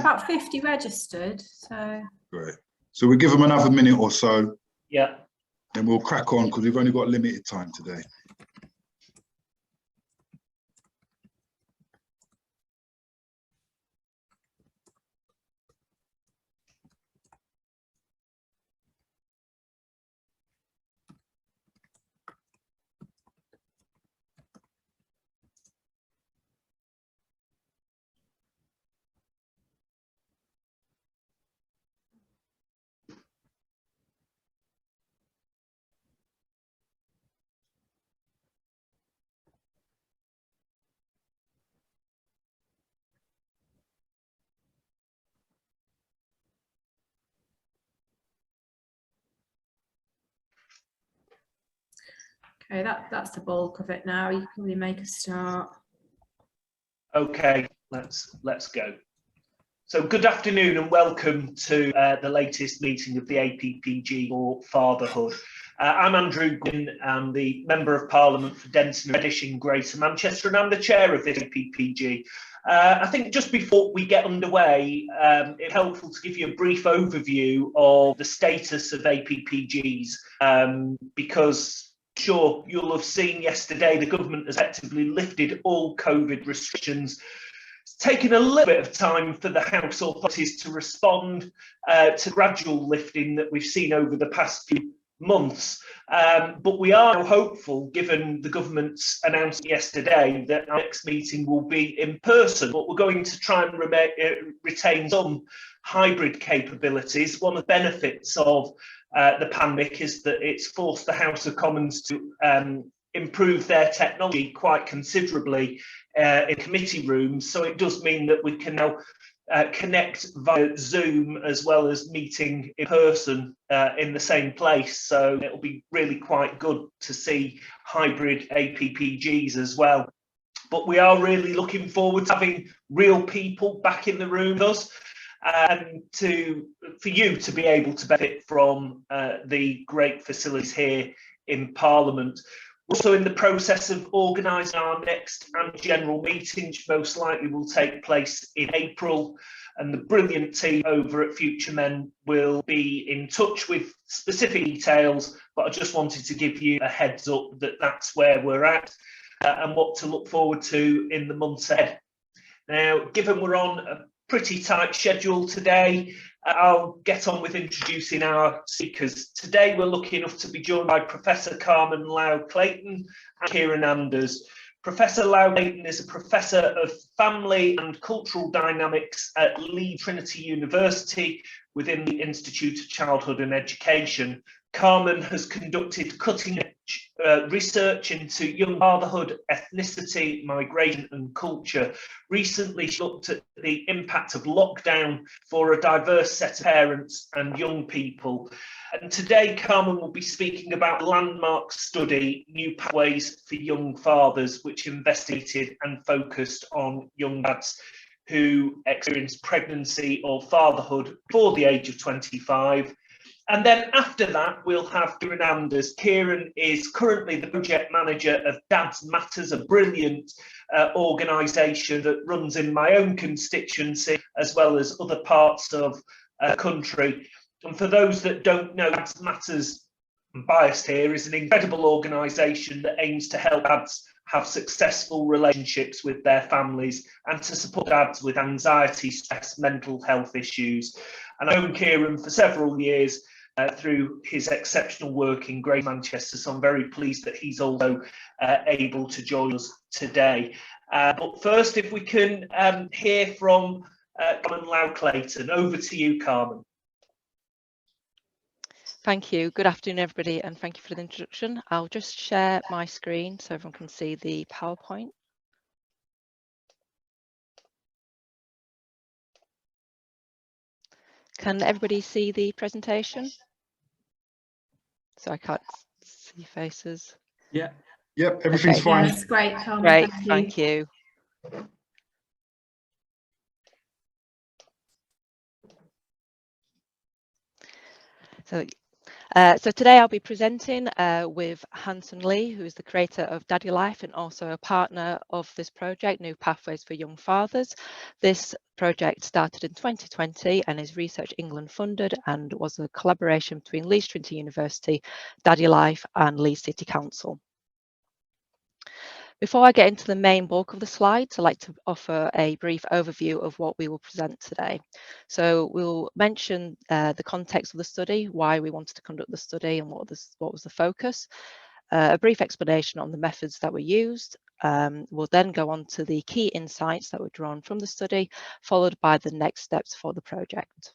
about 50 registered, so. Great. So we'll give them another minute or so. Yeah. Then we'll crack on because we've only got limited time today. Okay, that's the bulk of it now. You can really make a start. Okay, let's go. So good afternoon and welcome to the latest meeting of the APPG for Fatherhood. I'm Andrew Gwynn, I'm the Member of Parliament for Denton and Reddish in Greater Manchester, and I'm the chair of this APPG. I think just before we get underway, it's helpful to give you a brief overview of the status of APPGs, because sure you'll have seen yesterday the government has effectively lifted all COVID restrictions. It's taken a little bit of time for the House authorities to respond to gradual lifting that we've seen over the past few months, but we are now hopeful, given the government's announcement yesterday, that our next meeting will be in person, but we're going to try and retain some hybrid capabilities. One of the benefits of the pandemic is that it's forced the House of Commons to improve their technology quite considerably in committee rooms, so it does mean that we can now connect via Zoom as well as meeting in person in the same place. So it'll be really quite good to see hybrid APPGs as well. But we are really looking forward to having real people back in the room with us, and for you to be able to benefit from the great facilities here in Parliament. We're also in the process of organising our next annual general meeting, which most likely will take place in April, and the brilliant team over at Future Men will be in touch with specific details, but I just wanted to give you a heads up that that's where we're at and what to look forward to in the months ahead. Now, given we're on a pretty tight schedule today, I'll get on with introducing our speakers. Today we're lucky enough to be joined by Professor Carmen Lau-Clayton and Kieran Anders. Professor Lau-Clayton is a Professor of Family and Cultural Dynamics at Leeds Trinity University within the Institute of Childhood and Education. Carmen has conducted cutting-edge research into young fatherhood, ethnicity, migration and culture. Recently, she looked at the impact of lockdown for a diverse set of parents and young people. And today, Carmen will be speaking about a landmark study, New Pathways for Young Fathers, which investigated and focused on young dads who experienced pregnancy or fatherhood before the age of 25. And then after that, we'll have Kieran Anders. Kieran is currently the project manager of Dads Matters, a brilliant organisation that runs in my own constituency, as well as other parts of the country. And for those that don't know, Dads Matters, I'm biased here, is an incredible organisation that aims to help dads have successful relationships with their families and to support dads with anxiety, stress, mental health issues. And I've known Kieran for several years through his exceptional work in Greater Manchester, so I'm very pleased that he's also able to join us today. But first, if we can hear from Carmen Lau-Clayton. Over to you, Carmen. Thank you. Good afternoon, everybody, and thank you for the introduction. I'll just share my screen so everyone can see the PowerPoint. Can everybody see the presentation? So I can't see faces. Yeah. Yep, everything's Okay. fine. That's great, Carmen. Great, Thank you. thank you. So So today I'll be presenting with Hanson Lee, who is the creator of Daddy Life and also a partner of this project, New Pathways for Young Fathers. This project started in 2020 and is Research England funded and was a collaboration between Leeds Trinity University, Daddy Life and Leeds City Council. Before I get into the main bulk of the slides, I'd like to offer a brief overview of what we will present today. So we'll mention the context of the study, why we wanted to conduct the study and what was the focus, a brief explanation on the methods that were used. We'll then go on to the key insights that were drawn from the study, followed by the next steps for the project.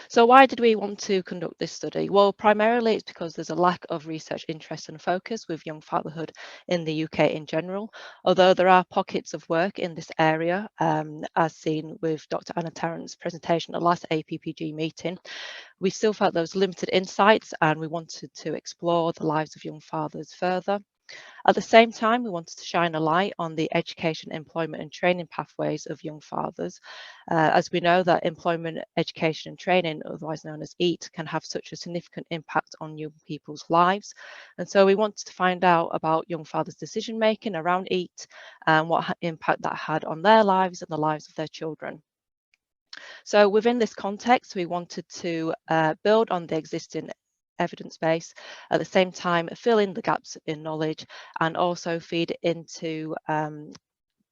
So why did we want to conduct this study? Well, primarily it's because there's a lack of research interest and focus with young fatherhood in the UK in general, although there are pockets of work in this area, as seen with Dr. Anna Tarrant's presentation at the last APPG meeting. We still felt there was limited insights and we wanted to explore the lives of young fathers further. At the same time, we wanted to shine a light on the education, employment and training pathways of young fathers, as we know that employment, education and training, otherwise known as EAT, can have such a significant impact on young people's lives. And so we wanted to find out about young fathers' decision making around EAT and what impact that had on their lives and the lives of their children. So within this context, we wanted to build on the existing evidence base, at the same time fill in the gaps in knowledge and also feed into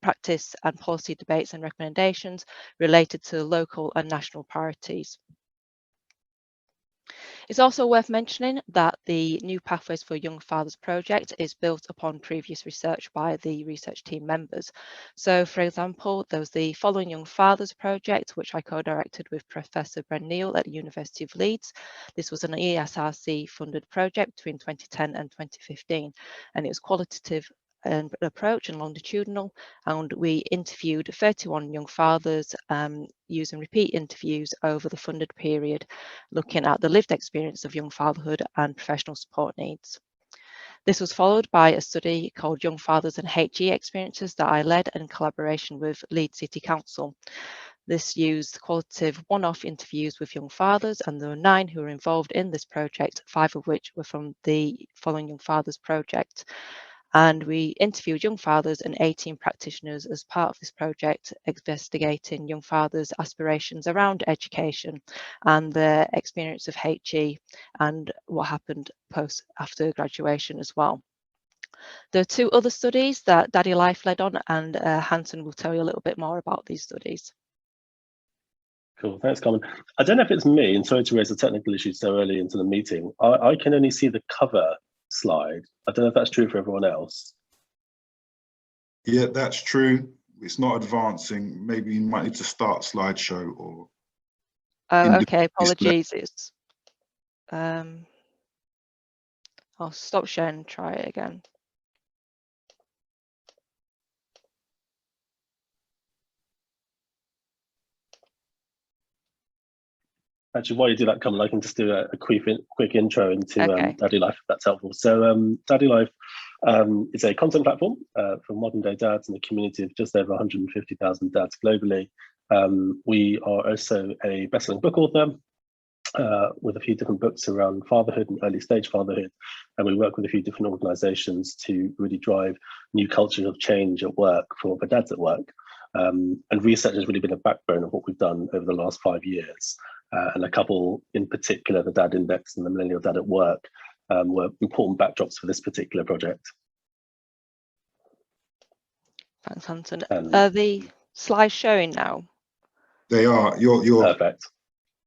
practice and policy debates and recommendations related to local and national priorities. It's also worth mentioning that the New Pathways for Young Fathers project is built upon previous research by the research team members. So, for example, there was the Following Young Fathers project, which I co-directed with Professor Bren Neal at the University of Leeds. This was an ESRC funded project between 2010 and 2015, and it was qualitative approach and longitudinal, and we interviewed 31 young fathers using repeat interviews over the funded period, looking at the lived experience of young fatherhood and professional support needs. This was followed by a study called Young Fathers and HE Experiences that I led in collaboration with Leeds City Council. This used qualitative one-off interviews with young fathers, and there were 9 who were involved in this project, 5 of which were from the Following Young Fathers project. And we interviewed young fathers and 18 practitioners as part of this project, investigating young fathers' aspirations around education and their experience of HE and what happened after graduation as well. There are 2 other studies that Daddy Life led on, and Hanson will tell you a little bit more about these studies. Cool, thanks, Carmen. I don't know if it's me, and sorry to raise a technical issue so early into the meeting. I can only see the cover slide. I don't know if that's true for everyone else. Yeah, that's true. It's not advancing. Maybe you might need to start slideshow or. Oh, okay. Apologies. It's I'll stop sharing and try it again. Actually, while you do that, Carmen, I can just do a quick intro into Okay. Daddy Life, if that's helpful. So Daddy Life is a content platform for modern day dads in a community of just over 150,000 dads globally. We are also a best-selling book author with a few different books around fatherhood and early stage fatherhood. And we work with a few different organizations to really drive new cultures of change at work for dads at work. And research has really been a backbone of what we've done over the last 5 years. And a couple in particular, the Dad Index and the Millennial Dad at Work, were important backdrops for this particular project. Thanks, Hanson. Are the slides showing now? They are. You're perfect.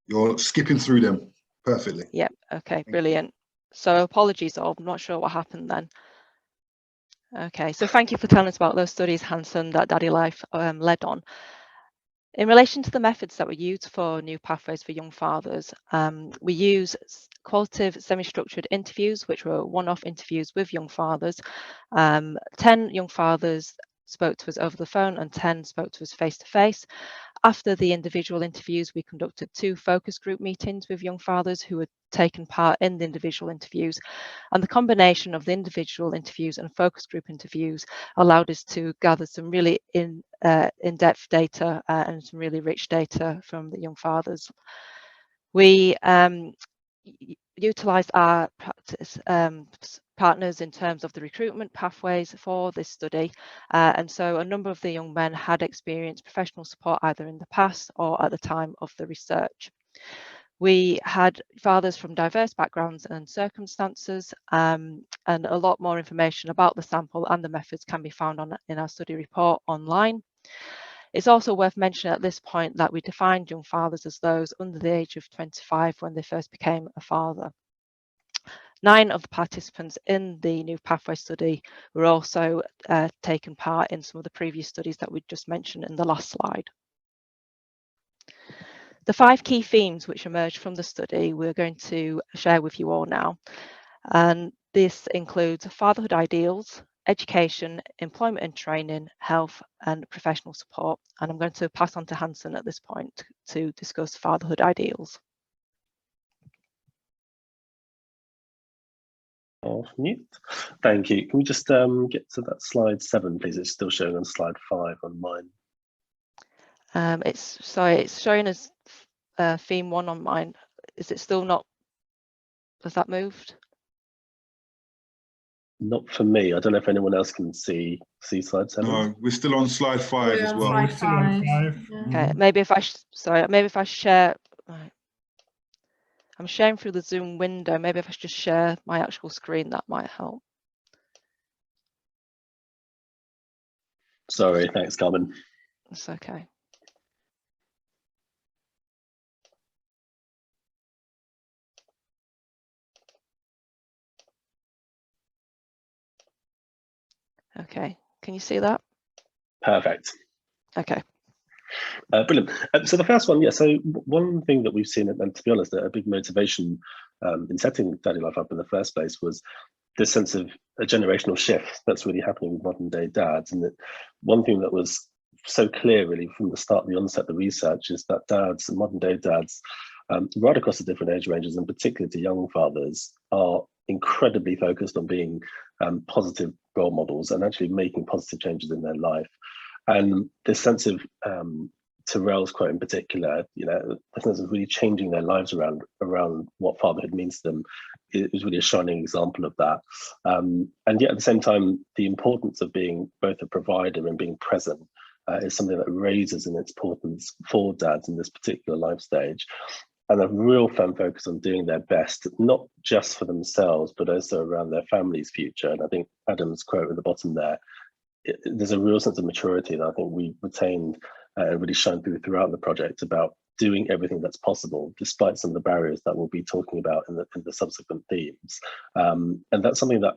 You're skipping through them perfectly. Yep. Okay. Brilliant. So apologies, I'm not sure what happened then. Okay. So thank you for telling us about those studies, Hanson, that Daddy Life led on. In relation to the methods that were used for New Pathways for Young Fathers, we use qualitative semi-structured interviews, which were one-off interviews with young fathers. 10 young fathers spoke to us over the phone and 10 spoke to us face-to-face. After the individual interviews, we conducted 2 focus group meetings with young fathers who had taken part in the individual interviews. And the combination of the individual interviews and focus group interviews allowed us to gather some really in-depth data and some really rich data from the young fathers. We utilised our practice partners in terms of the recruitment pathways for this study, and so a number of the young men had experienced professional support either in the past or at the time of the research. We had fathers from diverse backgrounds and circumstances, and a lot more information about the sample and the methods can be found in our study report online. It's also worth mentioning at this point that we defined young fathers as those under the age of 25 when they first became a father. 9 of the participants in the new pathway study were also taken part in some of the previous studies that we just mentioned in the last slide. The 5 key themes which emerged from the study we're going to share with you all now, and this includes fatherhood ideals, education, employment and training, health and professional support. And I'm going to pass on to Hanson at this point to discuss fatherhood ideals. Off mute. Thank you. Can we just get to that slide 7, please? It's still showing on slide 5 on mine. It's showing as theme 1 on mine. Is it still not? Has that moved? Not for me. I don't know if anyone else can see slide 7. No, we're still on slide 5 We're as on well. slide Still on 5. 5. Okay, maybe if I share. Right. I'm sharing through the Zoom window. Maybe if I just share my actual screen, that might help. Sorry, thanks, Carmen. It's okay. Okay, can you see that? Perfect. Okay. Brilliant. So the first one, yeah, so one thing that we've seen, and to be honest, a big motivation in setting Daddy Life up in the first place was this sense of a generational shift that's really happening with modern day dads. And that one thing that was so clear really from the start of the onset of the research is that dads, modern day dads, right across the different age ranges, and particularly to young fathers, are incredibly focused on being positive role models and actually making positive changes in their life. And this sense of Terrell's quote in particular, you know, the sense of really changing their lives around what fatherhood means to them, it was really a shining example of that. And yet at the same time, the importance of being both a provider and being present is something that raises in its importance for dads in this particular life stage. And a real firm focus on doing their best, not just for themselves, but also around their family's future. And I think Adam's quote at the bottom there, there's a real sense of maturity that I think we retained and really shine through throughout the project about doing everything that's possible, despite some of the barriers that we'll be talking about in the subsequent themes. And that's something that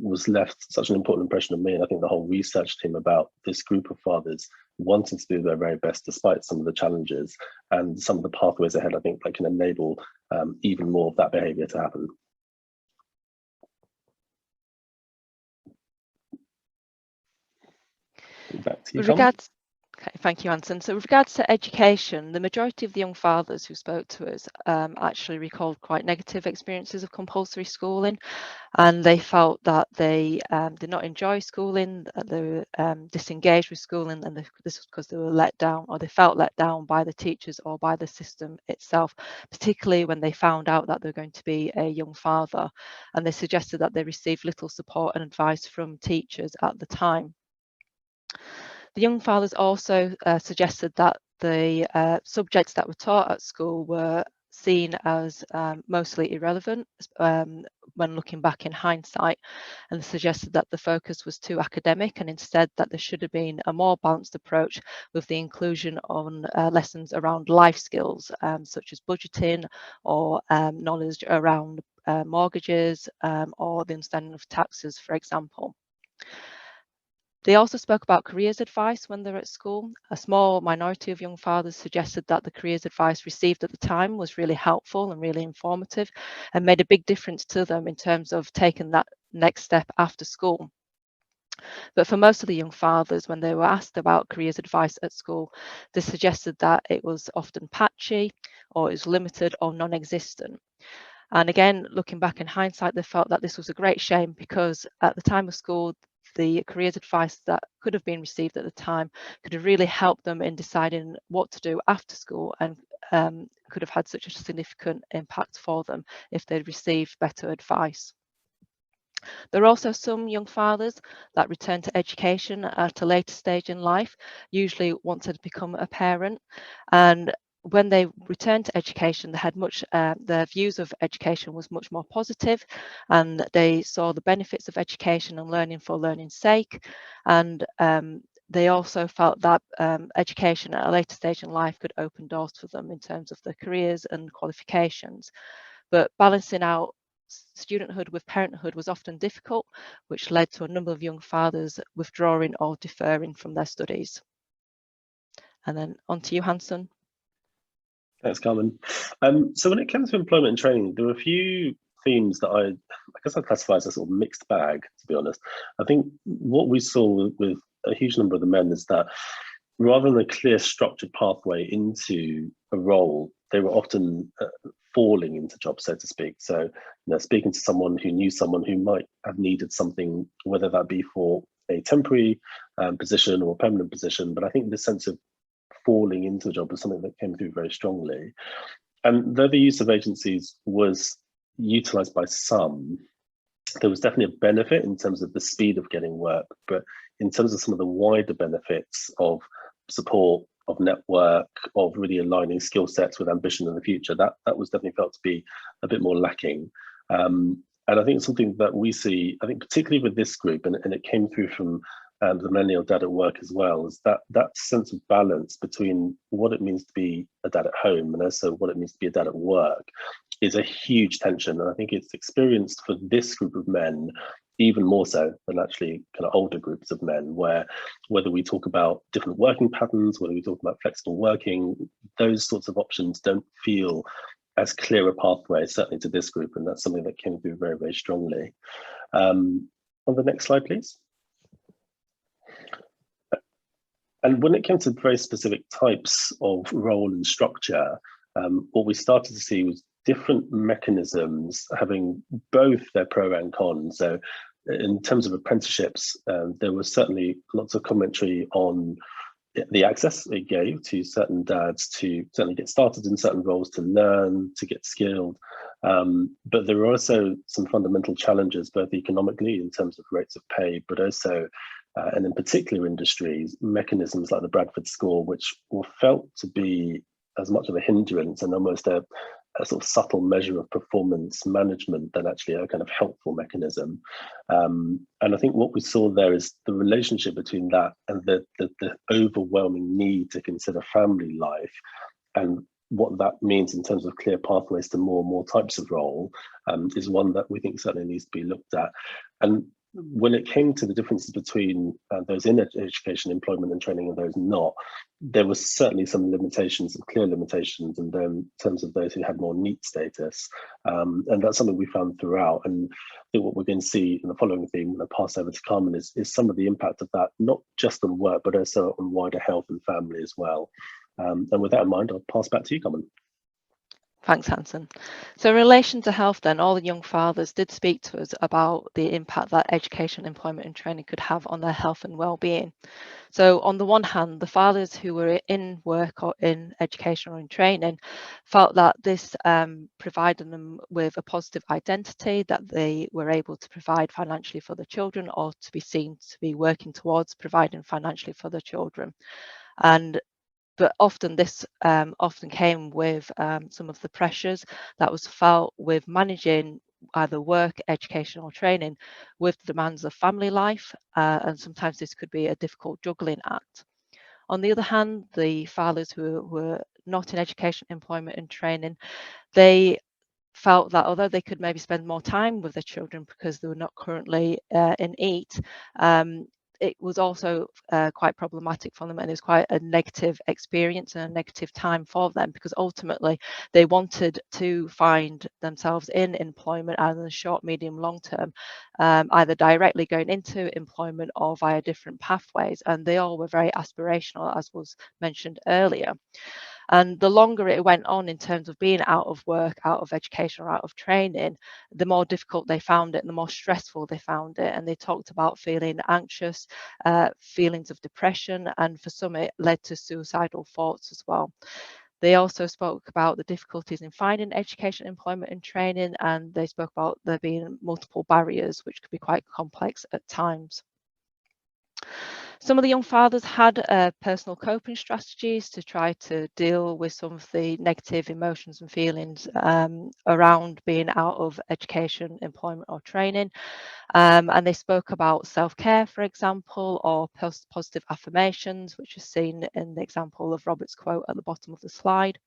was left such an important impression on me, and I think the whole research team, about this group of fathers wanting to do their very best despite some of the challenges, and some of the pathways ahead, I think, that can enable even more of that behaviour to happen. Back to you, Carmen. Okay, thank you, Anson. So with regards to education, the majority of the young fathers who spoke to us actually recalled quite negative experiences of compulsory schooling, and they felt that they did not enjoy schooling, that they were disengaged with schooling, and this was because they were let down, or they felt let down by the teachers or by the system itself, particularly when they found out that they're going to be a young father, and they suggested that they received little support and advice from teachers at the time. The young fathers also suggested that the subjects that were taught at school were seen as mostly irrelevant when looking back in hindsight, and suggested that the focus was too academic, and instead that there should have been a more balanced approach with the inclusion on lessons around life skills such as budgeting, or knowledge around mortgages, or the understanding of taxes, for example. They also spoke about careers advice when they're at school. A small minority of young fathers suggested that the careers advice received at the time was really helpful and really informative, and made a big difference to them in terms of taking that next step after school. But for most of the young fathers, when they were asked about careers advice at school, they suggested that it was often patchy, or it was limited or non-existent. And again, looking back in hindsight, they felt that this was a great shame, because at the time of school, the careers advice that could have been received at the time could have really helped them in deciding what to do after school, and could have had such a significant impact for them if they'd received better advice. There are also some young fathers that return to education at a later stage in life, usually once they'd become a parent, and when they returned to education, they had their views of education was much more positive, and they saw the benefits of education and learning for learning's sake, and they also felt that education at a later stage in life could open doors for them in terms of their careers and qualifications. But balancing out studenthood with parenthood was often difficult, which led to a number of young fathers withdrawing or deferring from their studies. And then on to you, Hanson. Thanks, Carmen. So when it comes to employment and training, there are a few themes that I guess I classify as a sort of mixed bag, to be honest. I think what we saw with a huge number of the men is that rather than a clear structured pathway into a role, they were often falling into jobs, so to speak. So, speaking to someone who knew someone who might have needed something, whether that be for a temporary position or a permanent position. But I think this sense of falling into a job was something that came through very strongly. And though the use of agencies was utilised by some, there was definitely a benefit in terms of the speed of getting work, but in terms of some of the wider benefits of support, of network, of really aligning skill sets with ambition in the future, that was definitely felt to be a bit more lacking. And I think it's something that we see, I think particularly with this group, and it came through from the millennial dad at work as well, is that sense of balance between what it means to be a dad at home and also what it means to be a dad at work is a huge tension. And I think it's experienced for this group of men even more so than actually kind of older groups of men, where whether we talk about different working patterns, whether we talk about flexible working, those sorts of options don't feel as clear a pathway, certainly to this group. And that's something that came through very, very strongly. On the next slide, please. And when it came to very specific types of role and structure, what we started to see was different mechanisms having both their pro and cons. So in terms of apprenticeships, there was certainly lots of commentary on the access it gave to certain dads to certainly get started in certain roles, to learn, to get skilled. But there were also some fundamental challenges, both economically in terms of rates of pay, but also, and in particular industries, mechanisms like the Bradford score, which were felt to be as much of a hindrance and almost a sort of subtle measure of performance management than actually a kind of helpful mechanism. And I think what we saw there is the relationship between that and the overwhelming need to consider family life and what that means in terms of clear pathways to more and more types of role is one that we think certainly needs to be looked at. And when it came to the differences between those in education, employment and training and those not, there was certainly some limitations and clear limitations in terms of those who had more NEET status. And that's something we found throughout. And I think what we're going to see in the following theme, when I pass over to Carmen, is some of the impact of that, not just on work, but also on wider health and family as well. And with that in mind, I'll pass back to you, Carmen. Thanks, Hanson. So in relation to health then, all the young fathers did speak to us about the impact that education, employment and training could have on their health and well-being. So on the one hand, the fathers who were in work or in education or in training felt that this provided them with a positive identity, that they were able to provide financially for their children or to be seen to be working towards providing financially for their children. But often this often came with some of the pressures that was felt with managing either work, education or training with the demands of family life. And sometimes this could be a difficult juggling act. On the other hand, the fathers who were not in education, employment and training, they felt that although they could maybe spend more time with their children because they were not currently in EAT, it was also quite problematic for them, and it was quite a negative experience and a negative time for them, because ultimately they wanted to find themselves in employment either in the short, medium, long term, either directly going into employment or via different pathways, and they all were very aspirational, as was mentioned earlier. And the longer it went on in terms of being out of work, out of education, or out of training, the more difficult they found it and the more stressful they found it. And they talked about feeling anxious, feelings of depression, and for some it led to suicidal thoughts as well. They also spoke about the difficulties in finding education, employment and training, and they spoke about there being multiple barriers which could be quite complex at times. Some of the young fathers had personal coping strategies to try to deal with some of the negative emotions and feelings around being out of education, employment or training. And they spoke about self-care, for example, or positive affirmations, which is seen in the example of Robert's quote at the bottom of the slide.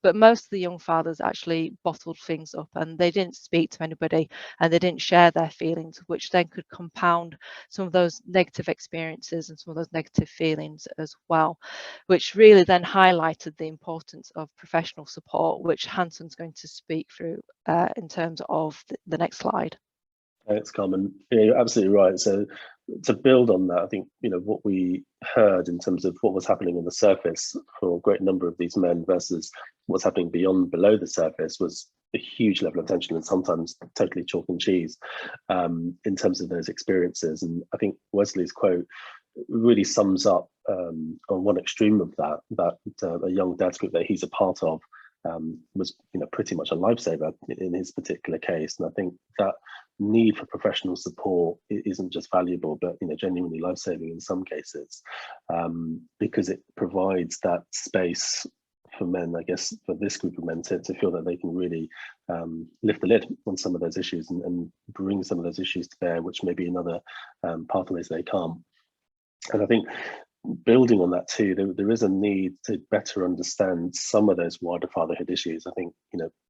But most of the young fathers actually bottled things up and they didn't speak to anybody and they didn't share their feelings, which then could compound some of those negative experiences and some of those negative feelings as well, which really then highlighted the importance of professional support, which Hanson's going to speak through in terms of the next slide. Thanks, Carmen. Yeah, you're absolutely right. So to build on that, I think, what we heard in terms of what was happening on the surface for a great number of these men versus what's happening below the surface was a huge level of tension and sometimes totally chalk and cheese in terms of those experiences. And I think Wesley's quote really sums up on one extreme of that a young dad's group that he's a part of was pretty much a lifesaver in his particular case. And I think that need for professional support isn't just valuable, but genuinely life-saving in some cases, because it provides that space for men, I guess, for this group of men to feel that they can really lift the lid on some of those issues and bring some of those issues to bear, which maybe in other pathways they can't. And I think building on that too, there is a need to better understand some of those wider fatherhood issues. I think,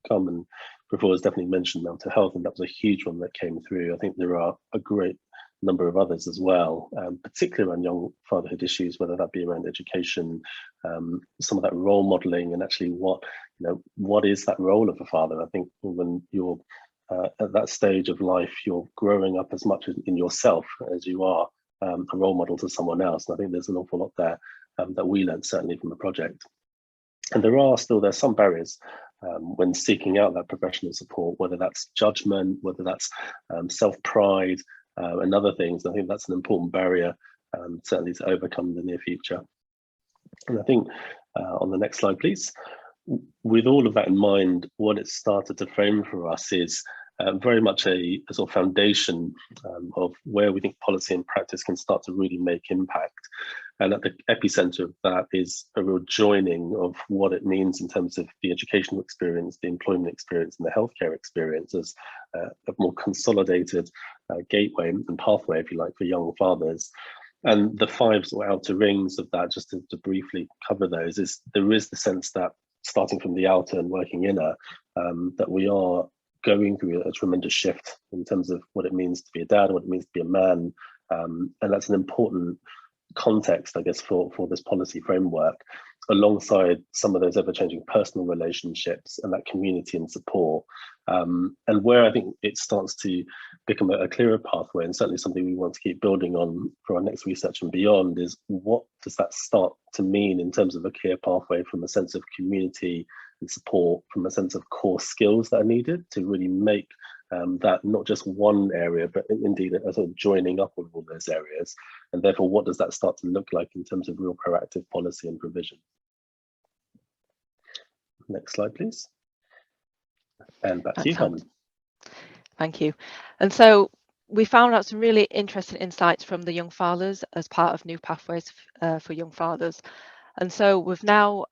Carmen before has definitely mentioned mental health, and that was a huge one that came through. I think there are a great number of others as well, particularly around young fatherhood issues, whether that be around education, some of that role modeling, and actually what is that role of a father. I think when you're at that stage of life, you're growing up as much in yourself as you are a role model to someone else. And I think there's an awful lot there that we learned certainly from the project. And there's some barriers when seeking out that professional support, whether that's judgment, whether that's self-pride and other things. I think that's an important barrier certainly to overcome in the near future. And I think on the next slide, please. With all of that in mind, what it started to frame for us is very much a sort of foundation of where we think policy and practice can start to really make impact. And at the epicenter of that is a real joining of what it means in terms of the educational experience, the employment experience, and the healthcare experience as a more consolidated gateway and pathway, if you like, for young fathers. And the five sort of outer rings of that, just to briefly cover those, is there is the sense that starting from the outer and working inner, that we are going through a tremendous shift in terms of what it means to be a dad, what it means to be a man. And that's an important context, I guess, for this policy framework, alongside some of those ever-changing personal relationships and that community and support. And where I think it starts to become a clearer pathway, and certainly something we want to keep building on for our next research and beyond, is what does that start to mean in terms of a clear pathway from a sense of community and support, from a sense of core skills that are needed to really make that not just one area, but indeed a sort of joining up of all those areas. And therefore, what does that start to look like in terms of real proactive policy and provision? Next slide, please. And back to you, Carmen. Thank you. And so we found out some really interesting insights from the young fathers as part of New Pathways for Young Fathers. And so we've now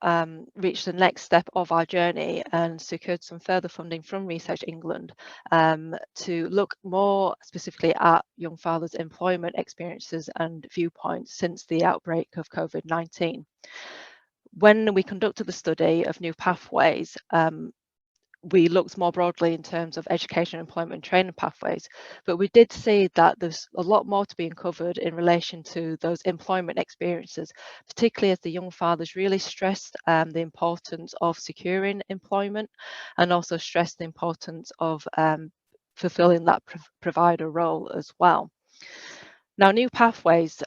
reached the next step of our journey and secured some further funding from Research England to look more specifically at young fathers' employment experiences and viewpoints since the outbreak of COVID-19. When we conducted the study of New Pathways, we looked more broadly in terms of education, employment and training pathways, but we did see that there's a lot more to be uncovered in relation to those employment experiences, particularly as the young fathers really stressed the importance of securing employment and also stressed the importance of fulfilling that provider role as well. Now, New Pathways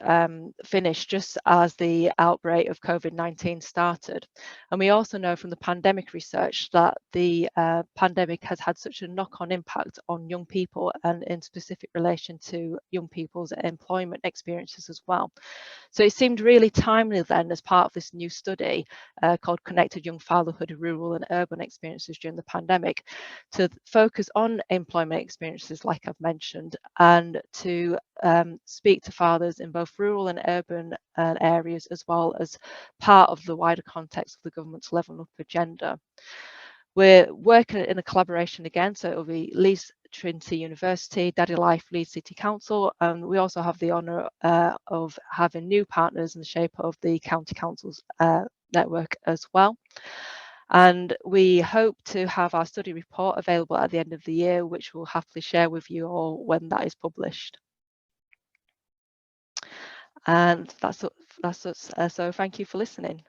finished just as the outbreak of COVID-19 started. And we also know from the pandemic research that the pandemic has had such a knock-on impact on young people, and in specific relation to young people's employment experiences as well. So it seemed really timely then, as part of this new study called Connected Young Fatherhood, Rural and Urban Experiences During the Pandemic, to focus on employment experiences, like I've mentioned, and to speak to fathers in both rural and urban areas, as well as part of the wider context of the government's Levelling Up agenda. We're working in a collaboration again, so it'll be Leeds Trinity University, Daddy Life, Leeds City Council, and we also have the honour of having new partners in the shape of the County Council's network as well. And we hope to have our study report available at the end of the year, which we'll happily share with you all when that is published. And that's so thank you for listening.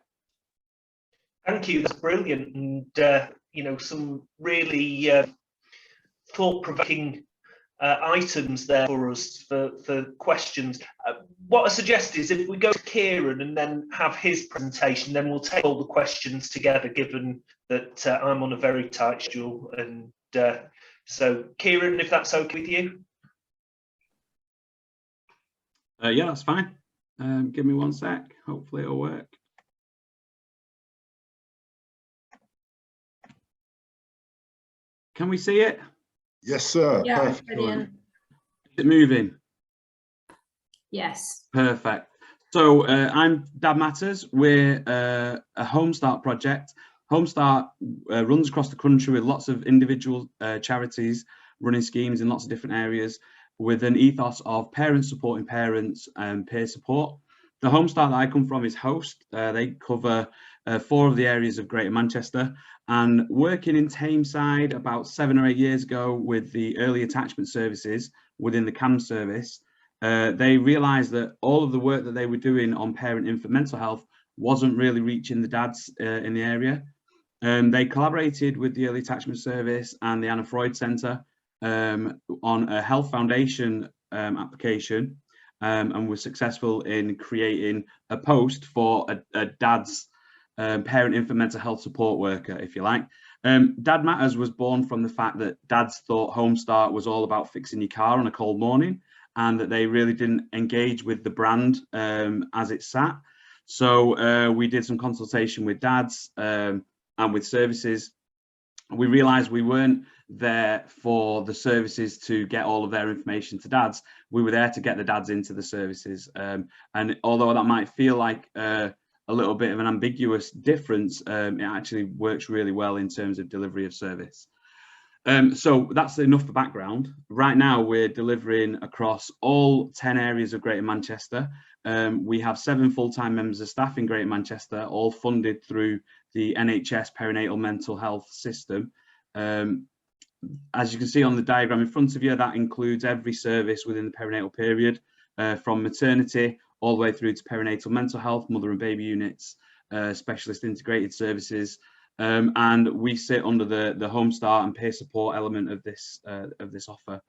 Thank you, that's brilliant, and you know, some really thought-provoking items there for us for questions. What I suggest is if we go to Kieran and then have his presentation, then we'll take all the questions together, given that I'm on a very tight schedule. And so, Kieran, if that's okay with you. Yeah, that's fine. Give me one sec. Hopefully it'll work. Can we see it? Yes, sir. Yeah, Perfect. brilliant. Is it moving? Yes. Perfect. So I'm Dad Matters. We're a Home Start project. Home Start runs across the country with lots of individual charities running schemes in lots of different areas, with an ethos of parents supporting parents and peer support. The Home Start that I come from is Host. They cover 4 of the areas of Greater Manchester, and working in Tameside about 7 or 8 years ago with the early attachment services within the CAM service, they realised that all of the work that they were doing on parent infant mental health wasn't really reaching the dads in the area. They collaborated with the early attachment service and the Anna Freud Centre on a health foundation application, and were successful in creating a post for a dad's parent infant mental health support worker, if you like. Dad Matters was born from the fact that dads thought Home Start was all about fixing your car on a cold morning, and that they really didn't engage with the brand as it sat. So we did some consultation with dads and with services. We realised we weren't there for the services to get all of their information to dads. We were there to get the dads into the services. And although that might feel like a little bit of an ambiguous difference, it actually works really well in terms of delivery of service. So that's enough for background. Right now we're delivering across all 10 areas of Greater Manchester. We have 7 full-time members of staff in Greater Manchester, all funded through the NHS perinatal mental health system. As you can see on the diagram in front of you, that includes every service within the perinatal period, from maternity all the way through to perinatal mental health, mother and baby units, specialist integrated services, and we sit under the Home Start and peer support element of this offer.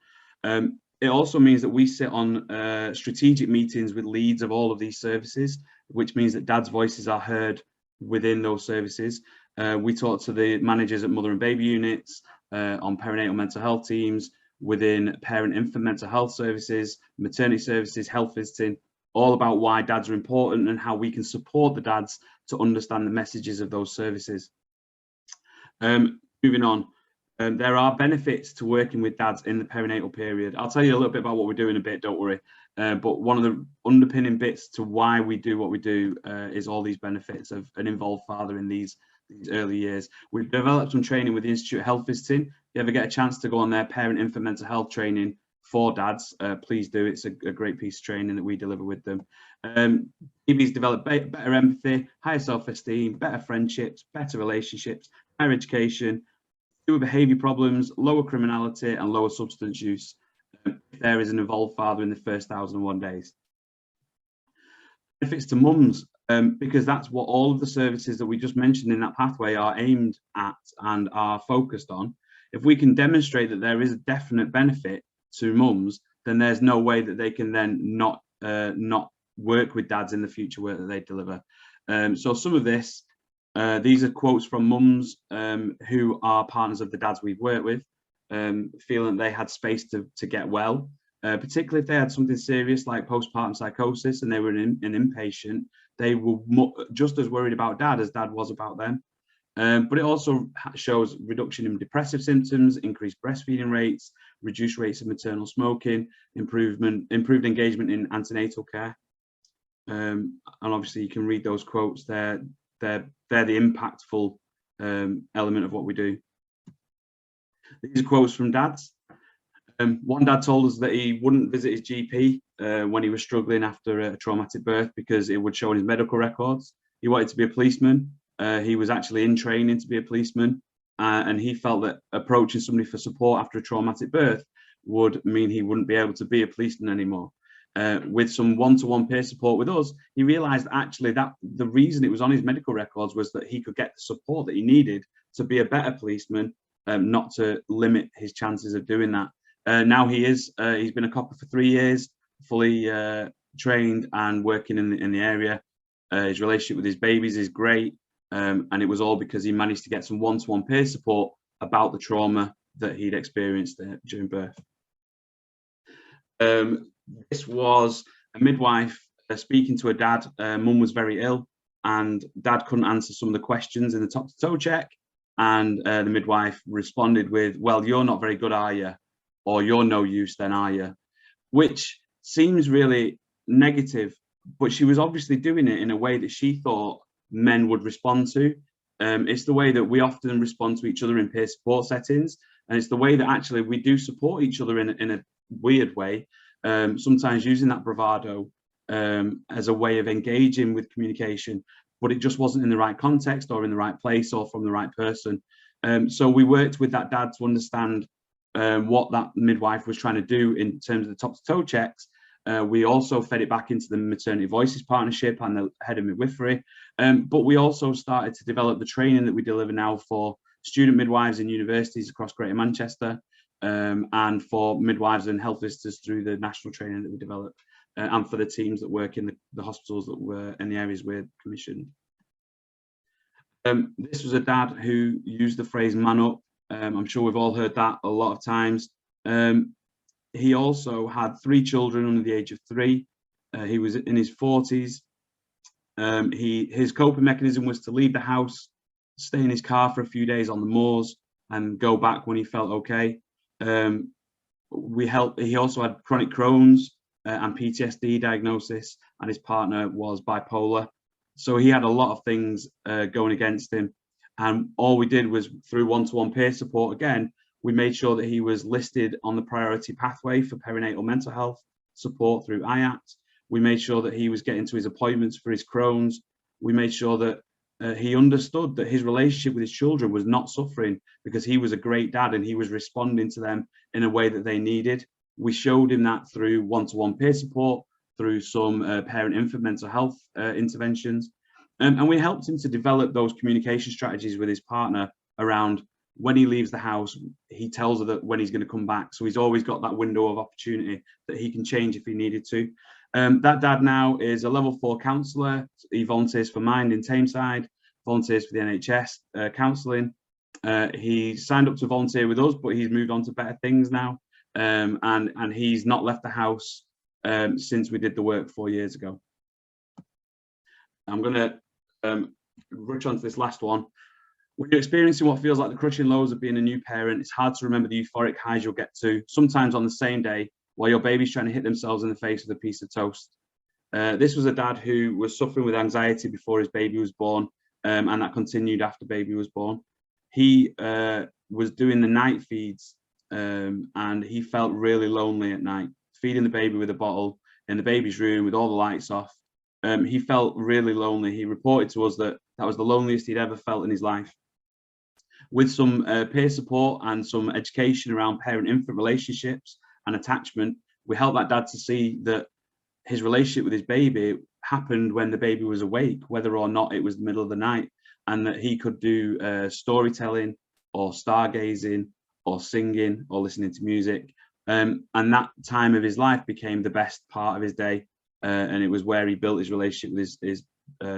It also means that we sit on strategic meetings with leads of all of these services, which means that dads' voices are heard within those services. We talk to the managers at mother and baby units, on perinatal mental health teams, within parent infant mental health services, maternity services, health visiting, all about why dads are important and how we can support the dads to understand the messages of those services. Moving on, there are benefits to working with dads in the perinatal period. I'll tell you a little bit about what we do in a bit, don't worry. But one of the underpinning bits to why we do what we do is all these benefits of an involved father in these early years. We've developed some training with the Institute of Health Visiting. If you ever get a chance to go on their parent infant mental health training for dads, please do. It's a great piece of training that we deliver with them. EB's develop better empathy, higher self-esteem, better friendships, better relationships, higher education, fewer behaviour problems, lower criminality and lower substance use if there is an involved father in the first 1,001 days. Benefits to mums, because that's what all of the services that we just mentioned in that pathway are aimed at and are focused on. If we can demonstrate that there is a definite benefit to mums, then there's no way that they can then not not work with dads in the future work that they deliver. So some of this, these are quotes from mums who are partners of the dads we've worked with, feeling they had space to get well, particularly if they had something serious like postpartum psychosis and they were an inpatient. They were just as worried about dad as dad was about them. But it also shows reduction in depressive symptoms, increased breastfeeding rates, reduced rates of maternal smoking, improved engagement in antenatal care. And obviously you can read those quotes. They're the impactful element of what we do. These are quotes from dads. One dad told us that he wouldn't visit his GP when he was struggling after a traumatic birth because it would show in his medical records. He wanted to be a policeman. He was actually in training to be a policeman, and he felt that approaching somebody for support after a traumatic birth would mean he wouldn't be able to be a policeman anymore. With some one-to-one peer support with us, he realised actually that the reason it was on his medical records was that he could get the support that he needed to be a better policeman, not to limit his chances of doing that. Now he's been a copper for 3 years, fully trained and working in the area. His relationship with his babies is great. And it was all because he managed to get some one-to-one peer support about the trauma that he'd experienced during birth. This was a midwife speaking to a dad. Mum was very ill and dad couldn't answer some of the questions in the top to toe check. And the midwife responded with, well, you're not very good, are you? Or you're no use then, are you? Which seems really negative, but she was obviously doing it in a way that she thought men would respond to. It's the way that we often respond to each other in peer support settings, and it's the way that actually we do support each other in a weird way, sometimes using that bravado as a way of engaging with communication, but it just wasn't in the right context or in the right place or from the right person. So we worked with that dad to understand what that midwife was trying to do in terms of the top to toe checks. We also fed it back into the Maternity Voices Partnership and the head of midwifery, but we also started to develop the training that we deliver now for student midwives in universities across Greater Manchester, and for midwives and health visitors through the national training that we develop, and for the teams that work in the hospitals that were in the areas we're commissioned. This was a dad who used the phrase "man up." I'm sure we've all heard that a lot of times. He also had 3 children under the age of 3. He was in his 40s. His coping mechanism was to leave the house, stay in his car for a few days on the moors, and go back when he felt okay. He also had chronic Crohn's and PTSD diagnosis, and his partner was bipolar. So he had a lot of things going against him. And all we did was, through one-to-one peer support again, we made sure that he was listed on the priority pathway for perinatal mental health support through IAPT. We made sure that he was getting to his appointments for his Crohn's. We made sure that he understood that his relationship with his children was not suffering because he was a great dad and he was responding to them in a way that they needed. We showed him that through one-to-one peer support, through some parent-infant mental health interventions. And we helped him to develop those communication strategies with his partner around when he leaves the house, he tells her that when he's going to come back. So he's always got that window of opportunity that he can change if he needed to. That dad now is a level 4 counsellor. He volunteers for Mind in Tameside, volunteers for the NHS counselling. He signed up to volunteer with us, but he's moved on to better things now. And he's not left the house since we did the work 4 years ago. I'm going to rush on to this last one. When you're experiencing what feels like the crushing lows of being a new parent, it's hard to remember the euphoric highs you'll get to, sometimes on the same day, while your baby's trying to hit themselves in the face with a piece of toast. This was a dad who was suffering with anxiety before his baby was born, and that continued after baby was born. He was doing the night feeds, and he felt really lonely at night, feeding the baby with a bottle in the baby's room with all the lights off. He felt really lonely. He reported to us that that was the loneliest he'd ever felt in his life. With some peer support and some education around parent-infant relationships and attachment, we helped that dad to see that his relationship with his baby happened when the baby was awake, whether or not it was the middle of the night, and that he could do storytelling or stargazing or singing or listening to music. And that time of his life became the best part of his day. and it was where he built his relationship with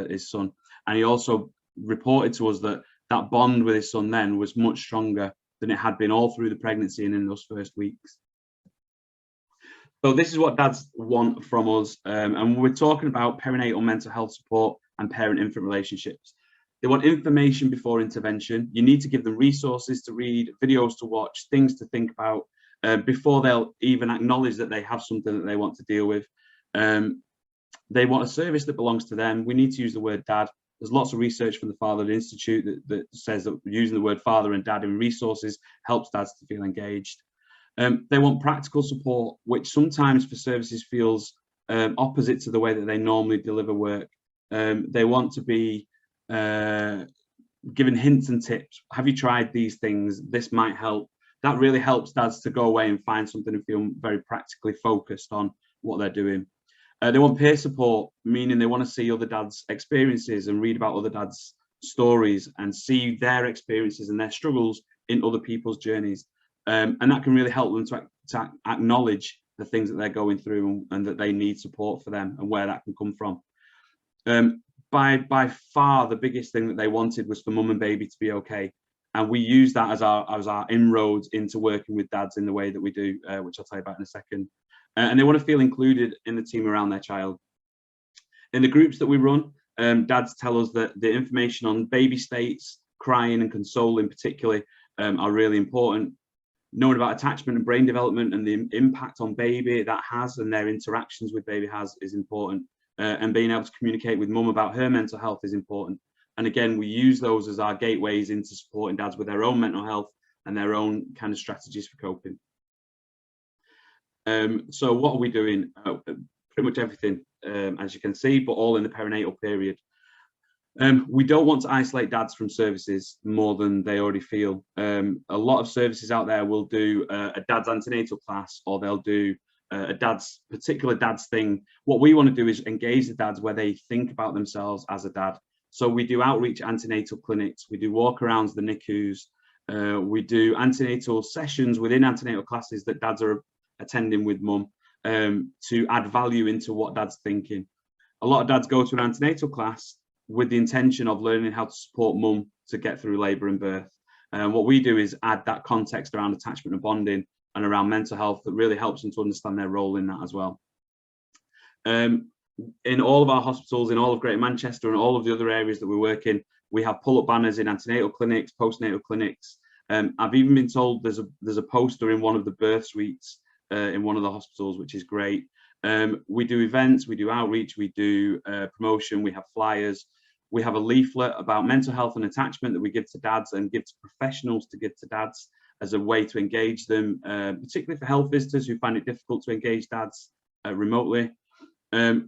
his son. And he also reported to us that that bond with his son then was much stronger than it had been all through the pregnancy and in those first weeks. So this is what dads want from us, and we're talking about perinatal mental health support and parent-infant relationships. They want information before intervention. You need to give them resources to read, videos to watch, things to think about before they'll even acknowledge that they have something that they want to deal with. They want a service that belongs to them. We need to use the word dad. There's lots of research from the Fatherhood Institute that says that using the word father and dad in resources helps dads to feel engaged. They want practical support, which sometimes for services feels opposite to the way that they normally deliver work. They want to be given hints and tips. Have you tried these things? This might help. That really helps dads to go away and find something and feel very practically focused on what they're doing. They want peer support, meaning they want to see other dads' experiences and read about other dads' stories and see their experiences and their struggles in other people's journeys. And that can really help them to acknowledge the things that they're going through and that they need support for them and where that can come from. By far, the biggest thing that they wanted was for mum and baby to be okay. And we use that as our inroads into working with dads in the way that we do, which I'll tell you about in a second. And they want to feel included in the team around their child. In the groups that we run, dads tell us that the information on baby states, crying and consoling particularly, are really important. Knowing about attachment and brain development and the impact on baby that has and their interactions with baby has is important. And being able to communicate with mum about her mental health is important. And again, we use those as our gateways into supporting dads with their own mental health and their own kind of strategies for coping. So what are we doing? Pretty much everything, as you can see, but all in the perinatal period. We don't want to isolate dads from services more than they already feel. A lot of services out there will do a dad's antenatal class, or they'll do a particular dad's thing. What we want to do is engage the dads where they think about themselves as a dad. So we do outreach antenatal clinics, we do walkarounds, the NICUs, we do antenatal sessions within antenatal classes that dads are attending with mum to add value into what dad's thinking. A lot of dads go to an antenatal class with the intention of learning how to support mum to get through labour and birth. And what we do is add that context around attachment and bonding and around mental health that really helps them to understand their role in that as well. In all of our hospitals, in all of Greater Manchester and all of the other areas that we work in, we have pull-up banners in antenatal clinics, postnatal clinics. I've even been told there's a poster in one of the birth suites in one of the hospitals, which is great. We do events, we do outreach, we do promotion, we have flyers. We have a leaflet about mental health and attachment that we give to dads and give to professionals to give to dads as a way to engage them, particularly for health visitors who find it difficult to engage dads remotely.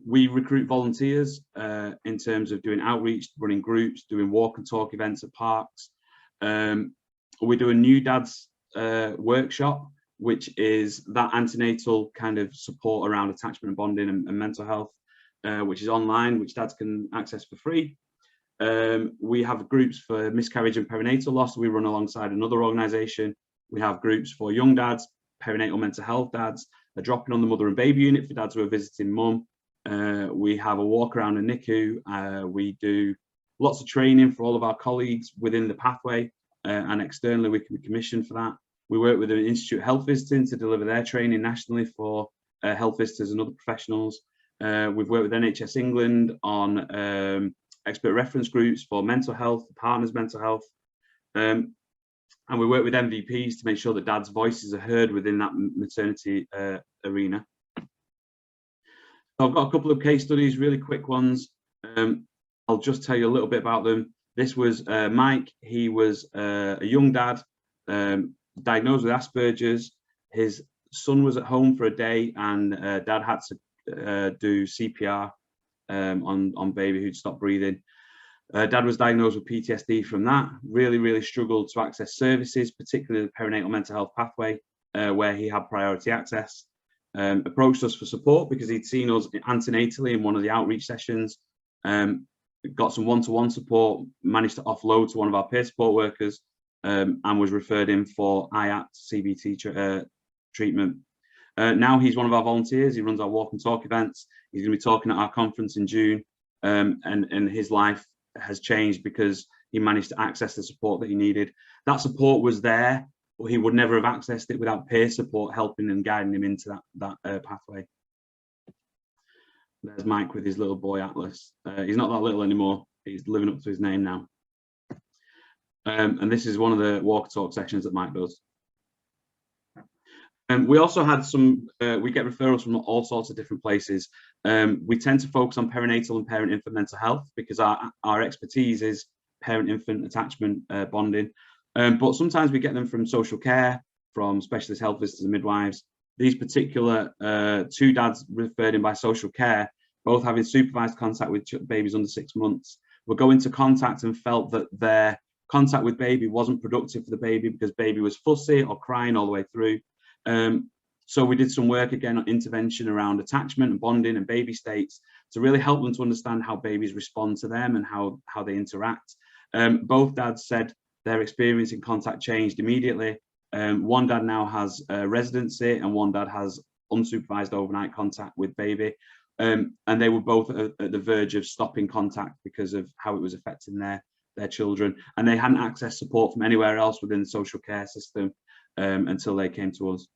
We recruit volunteers in terms of doing outreach, running groups, doing walk and talk events at parks. We do a new dads workshop, which is that antenatal kind of support around attachment and bonding and mental health, which is online, which dads can access for free. We have groups for miscarriage and perinatal loss. We run alongside another organisation. We have groups for young dads, perinatal mental health dads, a drop-in on the mother and baby unit for dads who are visiting mum. We have a walk around a NICU. We do lots of training for all of our colleagues within the pathway, and externally we can be commissioned for that. We work with the Institute of Health Visiting to deliver their training nationally for health visitors and other professionals. We've worked with NHS England on expert reference groups for mental health, partners' mental health. And we work with MVPs to make sure that dads' voices are heard within that maternity arena. So I've got a couple of case studies, really quick ones. I'll just tell you a little bit about them. This was Mike. He was a young dad, diagnosed with Asperger's. His son was at home for a day and dad had to do CPR on baby who'd stopped breathing. Dad was diagnosed with PTSD from that, really struggled to access services, particularly the perinatal mental health pathway, where he had priority access. Approached us for support because he'd seen us antenatally in one of the outreach sessions, got some one-to-one support, managed to offload to one of our peer support workers, and was referred in for IAT CBT treatment. Now he's one of our volunteers. He runs our walk and talk events. He's going to be talking at our conference in June, and his life has changed because he managed to access the support that he needed. That support was there, but he would never have accessed it without peer support helping and guiding him into that pathway. There's Mike with his little boy Atlas. He's not that little anymore. He's living up to his name now. And this is one of the walk talk sessions that Mike does. We also had some, we get referrals from all sorts of different places. We tend to focus on perinatal and parent-infant mental health because our expertise is parent-infant attachment bonding. But sometimes we get them from social care, from specialist health visitors and midwives. These particular 2 dads referred in by social care, both having supervised contact with babies under 6 months, were going to contact and felt that their contact with baby wasn't productive for the baby because baby was fussy or crying all the way through. So we did some work again on intervention around attachment and bonding and baby states to really help them to understand how babies respond to them and how they interact. Both dads said their experience in contact changed immediately. One dad now has residency and one dad has unsupervised overnight contact with baby. And they were both at the verge of stopping contact because of how it was affecting their children. And they hadn't accessed support from anywhere else within the social care system until they came to us.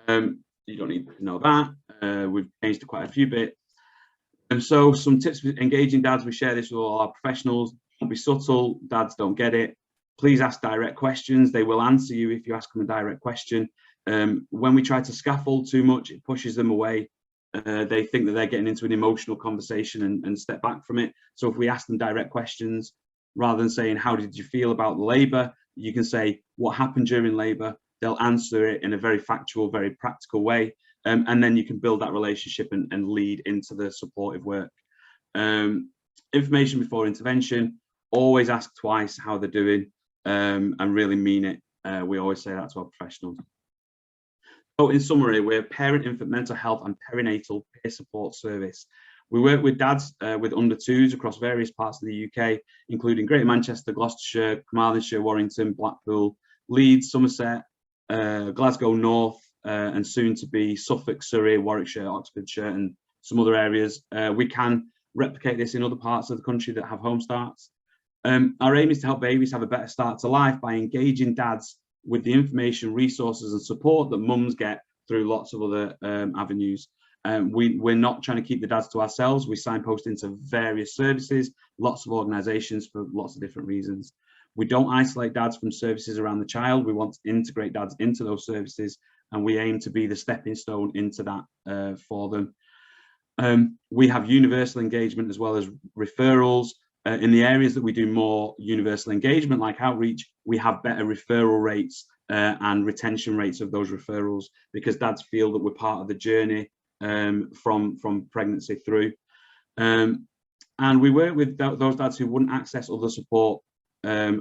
You don't need to know that. We've changed quite a few bits. So some tips for engaging dads. We share this with all our professionals. Don't be subtle. Dads don't get it. Please ask direct questions. They will answer you if you ask them a direct question. When we try to scaffold too much, it pushes them away. They think that they're getting into an emotional conversation and step back from it. So if we ask them direct questions, rather than saying, how did you feel about the labour? You can say, what happened during labour? They'll answer it in a very factual, very practical way. And then you can build that relationship and lead into the supportive work. Information before intervention, always ask twice how they're doing and really mean it. We always say that to our professionals. So in summary, we're a parent-infant mental health and perinatal peer support service. We work with dads with under 2s across various parts of the UK, including Greater Manchester, Gloucestershire, Carmarthenshire, Warrington, Blackpool, Leeds, Somerset, Glasgow North, and soon to be Suffolk, Surrey, Warwickshire, Oxfordshire, and some other areas. We can replicate this in other parts of the country that have home starts. Our aim is to help babies have a better start to life by engaging dads with the information, resources and support that mums get through lots of other avenues. We're not trying to keep the dads to ourselves. We signpost into various services, lots of organisations for lots of different reasons. We don't isolate dads from services around the child. We want to integrate dads into those services, and we aim to be the stepping stone into that for them. We have universal engagement as well as referrals. In the areas that we do more universal engagement, like outreach, we have better referral rates and retention rates of those referrals because dads feel that we're part of the journey from pregnancy through. And we work with those dads who wouldn't access other support.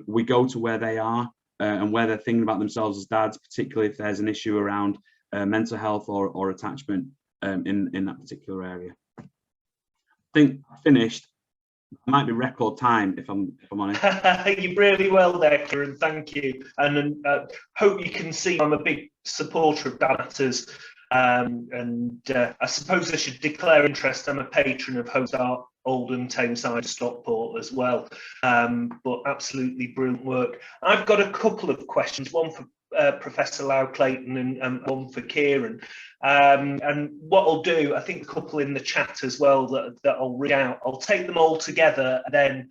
We go to where they are and where they're thinking about themselves as dads, particularly if there's an issue around mental health or attachment in that particular area. I think I finished. It might be record time if I'm honest. You're really well there, Kieran. Thank you, and hope you can see I'm a big supporter of dad matters. And I suppose I should declare interest. I'm a patron of Home Start, Oldham, Tameside, Stockport as well. But absolutely brilliant work. I've got a couple of questions, one for Professor Lau Clayton and one for Kieran. And what I'll do, I think a couple in the chat as well that I'll read out. I'll take them all together and then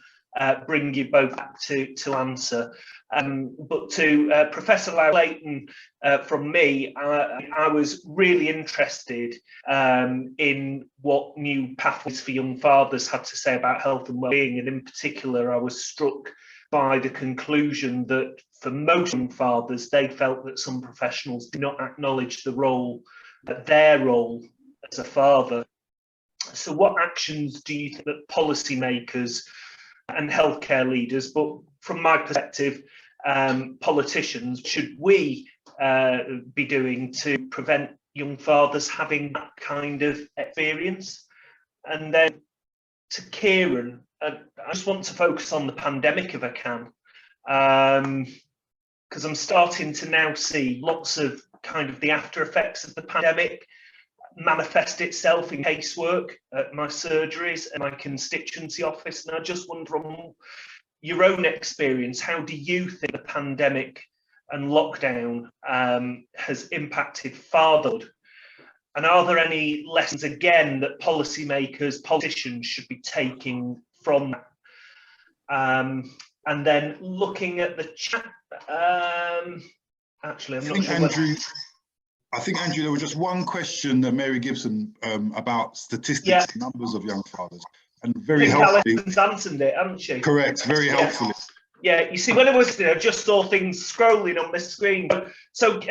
bring you both back to answer. But to Professor Lau Clayton, from me, I was really interested in what new pathways for young fathers had to say about health and well-being, and in particular I was struck by the conclusion that for most young fathers they felt that some professionals did not acknowledge the role, their role as a father. So what actions do you think that policymakers and healthcare leaders, but from my perspective, politicians, should we be doing to prevent young fathers having that kind of experience? And then to Kieran, I just want to focus on the pandemic if I can, because I'm starting to now see lots of kind of the after effects of the pandemic manifest itself in casework at my surgeries and my constituency office. And I just wonder, from your own experience, how do you think the pandemic and lockdown has impacted fatherhood? And are there any lessons, again, that policymakers, politicians should be taking from that? And then looking at the chat, actually, I'm not sure. I think, Andrew, there was just one question that Mary Gibson about statistics and numbers of young fathers, and very helpfully. Alison's answered it, hasn't she? Correct, very helpfully. Yeah, you see, when I was there, I just saw things scrolling on the screen. So,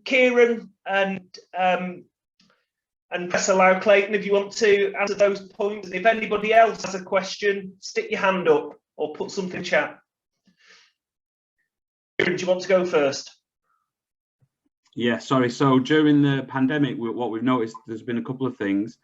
Kieran and press allow Clayton, if you want to answer those points. If anybody else has a question, stick your hand up or put something in chat. Kieran, do you want to go first? Yeah, sorry. So during the pandemic, what we've noticed, there's been a couple of things.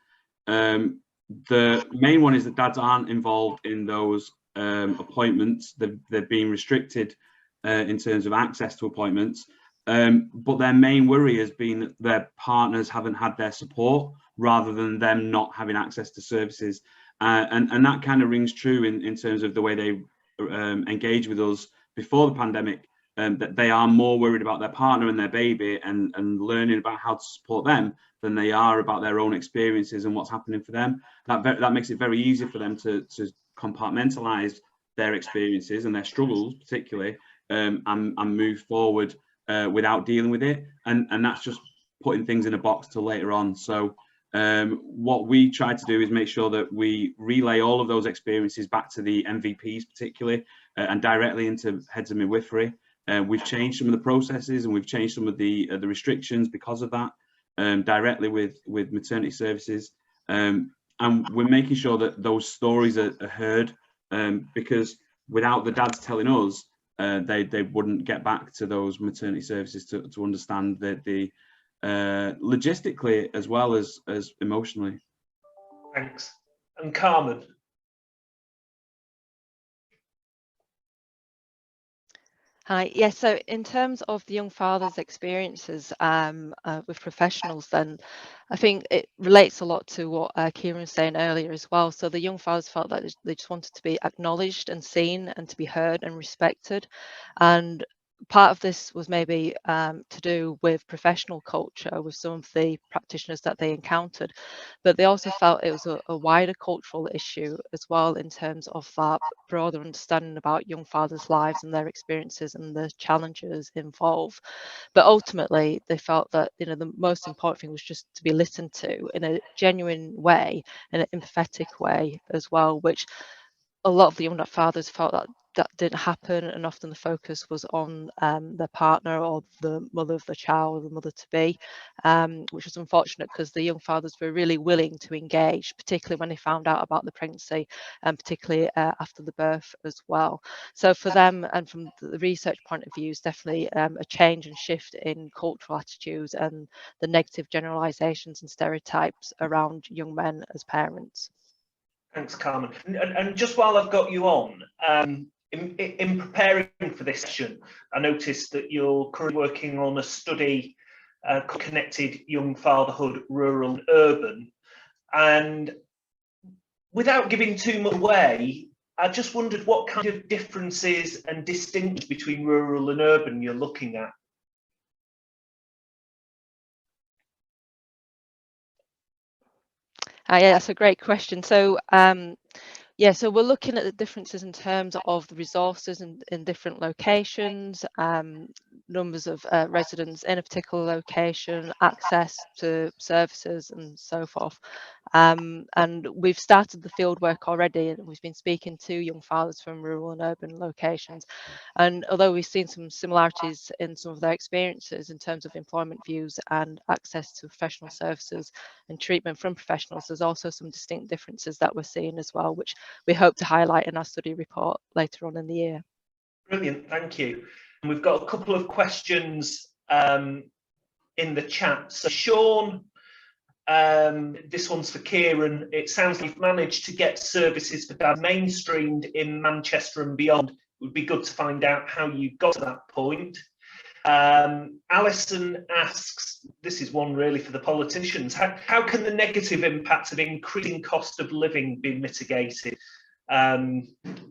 The main one is that dads aren't involved in those appointments. They're being restricted in terms of access to appointments. But their main worry has been that their partners haven't had their support, rather than them not having access to services. And that kind of rings true in terms of the way they engage with us before the pandemic. That they are more worried about their partner and their baby and learning about how to support them than they are about their own experiences and what's happening for them. That makes it very easy for them to compartmentalize their experiences and their struggles, particularly, and move forward without dealing with it. And that's just putting things in a box till later on. So what we try to do is make sure that we relay all of those experiences back to the MVPs, particularly, and directly into heads of midwifery. We've changed some of the processes and we've changed some of the restrictions because of that, directly with maternity services, and we're making sure that those stories are heard, because without the dads telling us, they wouldn't get back to those maternity services to understand the logistically as well as emotionally. Thanks. And Carmen. Hi. Yes, so in terms of the young father's experiences with professionals, then I think it relates a lot to what Kieran was saying earlier as well. So the young fathers felt that they just wanted to be acknowledged and seen and to be heard and respected. And part of this was maybe to do with professional culture with some of the practitioners that they encountered, but they also felt it was a wider cultural issue as well, in terms of that broader understanding about young fathers' lives and their experiences and the challenges involved. But ultimately, they felt that, you know, the most important thing was just to be listened to in a genuine way, in an empathetic way as well, which a lot of the young fathers felt that didn't happen, and often the focus was on their partner or the mother of the child or the mother to be, which was unfortunate, because the young fathers were really willing to engage, particularly when they found out about the pregnancy, and particularly after the birth as well. So for them, and from the research point of view, is definitely a change and shift in cultural attitudes and the negative generalizations and stereotypes around young men as parents. Thanks, Carmen. And just while I've got you on, in preparing for this session, I noticed that you're currently working on a study connected young fatherhood, rural and urban. And without giving too much away, I just wondered what kind of differences and distinctions between rural and urban you're looking at. Yeah, that's a great question. So yeah, so we're looking at the differences in terms of the resources in different locations, numbers of residents in a particular location, access to services and so forth. And we've started the field work already, and we've been speaking to young fathers from rural and urban locations. And although we've seen some similarities in some of their experiences in terms of employment views and access to professional services and treatment from professionals, there's also some distinct differences that we're seeing as well, which we hope to highlight in our study report later on in the year. Brilliant, thank you. And we've got a couple of questions in the chat. So Sean, this one's for Kieran. It sounds like you've managed to get services for dad mainstreamed in Manchester and beyond. It would be good to find out how you got to that point. Alison asks, this is one really for the politicians, how can the negative impacts of increasing cost of living be mitigated? And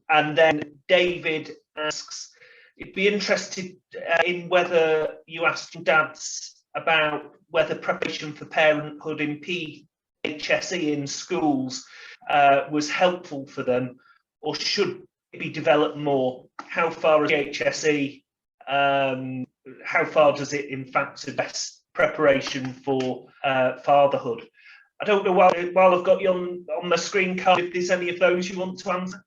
then David asks, it'd be interested in whether you asked dads about whether preparation for parenthood in PHSE in schools was helpful for them, or should it be developed more? How far is PHSE? How far does it in fact address preparation for fatherhood? I don't know, while I've got you on the screen card, if there's any of those you want to answer.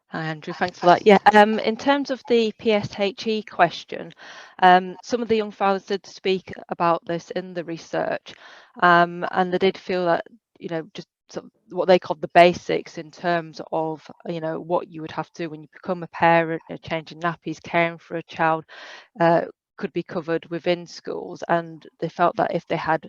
Hi Andrew, thanks for that. Yeah, in terms of the PSHE question, some of the young fathers did speak about this in the research, and they did feel that, you know, just sort of what they called the basics in terms of, you know, what you would have to do when you become a parent, you know, changing nappies, caring for a child, could be covered within schools, and they felt that if they had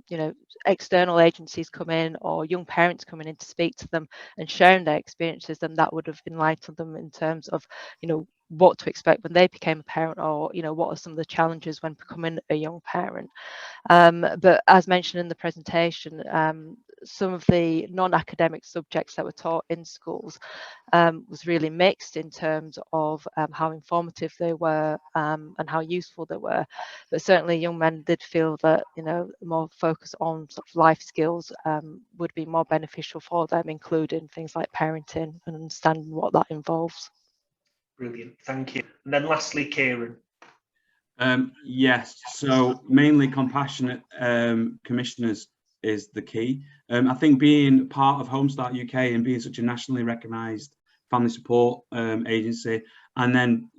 you know, external agencies come in or young parents coming in to speak to them and sharing their experiences, then that would have enlightened them in terms of, you know, what to expect when they became a parent, or, you know, what are some of the challenges when becoming a young parent. But as mentioned in the presentation, some of the non-academic subjects that were taught in schools was really mixed in terms of how informative they were and how useful they were. But certainly young men did feel that, you know, more focus on sort of life skills would be more beneficial for them, including things like parenting and understanding what that involves. Brilliant, thank you. And then lastly, Kieran. Yes, so mainly compassionate commissioners is the key. I think being part of Home Start UK and being such a nationally recognised family support agency, and then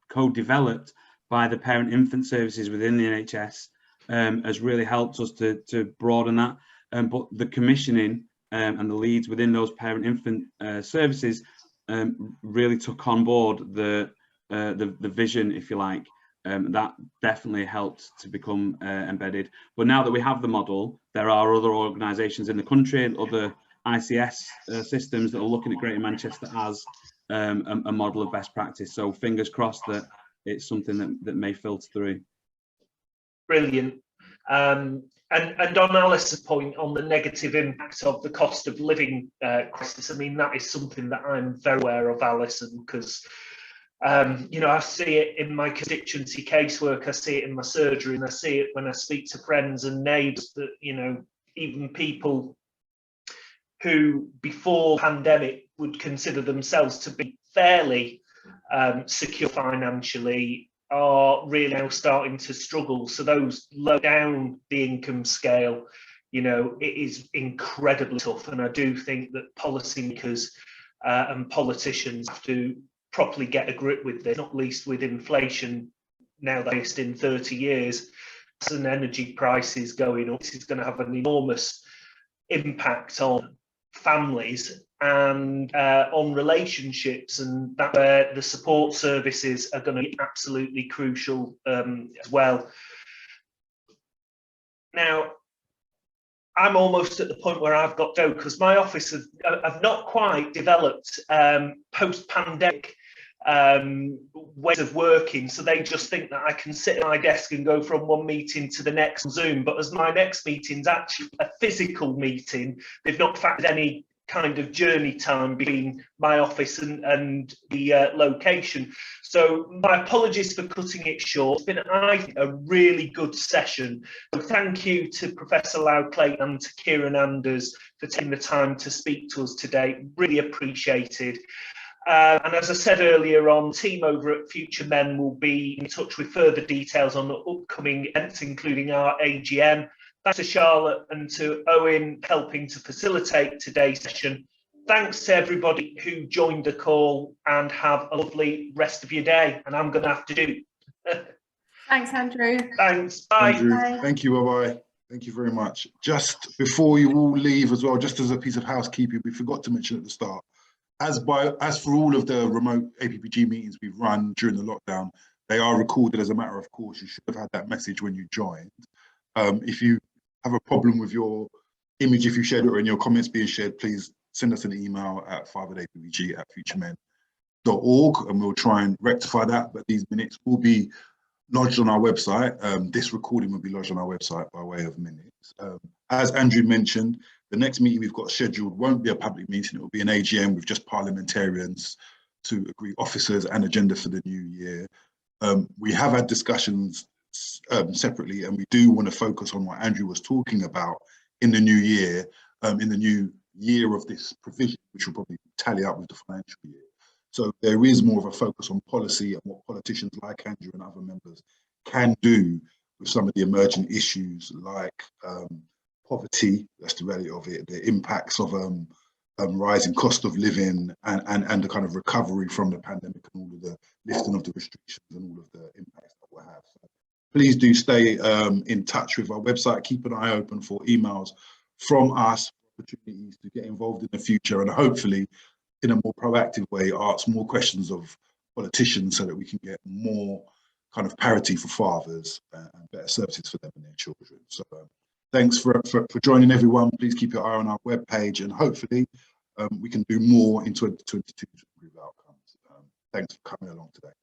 co-developed by the parent infant services within the NHS, has really helped us to broaden that. But the commissioning and the leads within those parent infant services really took on board the vision, if you like. That definitely helped to become embedded. But now that we have the model, there are other organisations in the country and other ICS systems that are looking at Greater Manchester as a model of best practice. So fingers crossed that it's something that may filter through. Brilliant. And on Alice's point on the negative impact of the cost of living crisis, I mean, that is something that I'm very aware of, Alison, because you know, I see it in my constituency casework, I see it in my surgery, and I see it when I speak to friends and neighbours that, you know, even people who before pandemic would consider themselves to be fairly secure financially are really now starting to struggle. So those low down the income scale, you know, it is incredibly tough. And I do think that policymakers and politicians have to properly get a grip with this, not least with inflation now that's in 30 years, and energy prices going up. This is going to have an enormous impact on families and on relationships, and that the support services are going to be absolutely crucial as well. Now, I'm almost at the point where I've got to go because my office have not quite developed post-pandemic ways of working, so they just think that I can sit at my desk and go from one meeting to the next on Zoom. But as my next meeting's actually a physical meeting, they've not factored any kind of journey time between my office and the location. So my apologies for cutting it short. It's been, I think, a really good session. So thank you to Professor Loud-Clayton and to Kieran Anders for taking the time to speak to us today. Really appreciated. And as I said earlier on, the team over at Future Men will be in touch with further details on the upcoming events, including our AGM. Thanks to Charlotte and to Owen helping to facilitate today's session. Thanks to everybody who joined the call, and have a lovely rest of your day. And I'm going to have to do. Thanks, Andrew. Thanks. Bye. Andrew, Bye. thank you. Bye-bye. Thank you very much. Just before you all leave as well, just as a piece of housekeeping, we forgot to mention at the start, as for all of the remote APPG meetings we've run during the lockdown, they are recorded as a matter of course. You should have had that message when you joined. If you have a problem with your image, if you shared it or in your comments being shared, please send us an email at fatherhoodapg@futuremen.org, and we'll try and rectify that. But these minutes will be lodged on our website. This recording will be lodged on our website by way of minutes. As Andrew mentioned, the next meeting we've got scheduled won't be a public meeting. It will be an AGM with just parliamentarians to agree officers and agenda for the new year. We have had discussions separately, and we do want to focus on what Andrew was talking about in the new year, in the new year of this provision, which will probably tally up with the financial year. So there is more of a focus on policy and what politicians like Andrew and other members can do with some of the emerging issues like poverty, that's the reality of it, the impacts of rising cost of living, and the kind of recovery from the pandemic and all of the lifting of the restrictions and all of the impacts that we'll have. So please do stay in touch with our website. Keep an eye open for emails from us, opportunities to get involved in the future, and hopefully in a more proactive way ask more questions of politicians so that we can get more kind of parity for fathers and better services for them and their children. So thanks for joining, everyone. Please keep your eye on our webpage, and hopefully we can do more in 2022 to improve outcomes. Thanks for coming along today.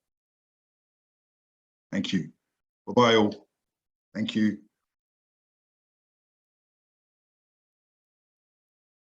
Thank you. Bye-bye all. Thank you.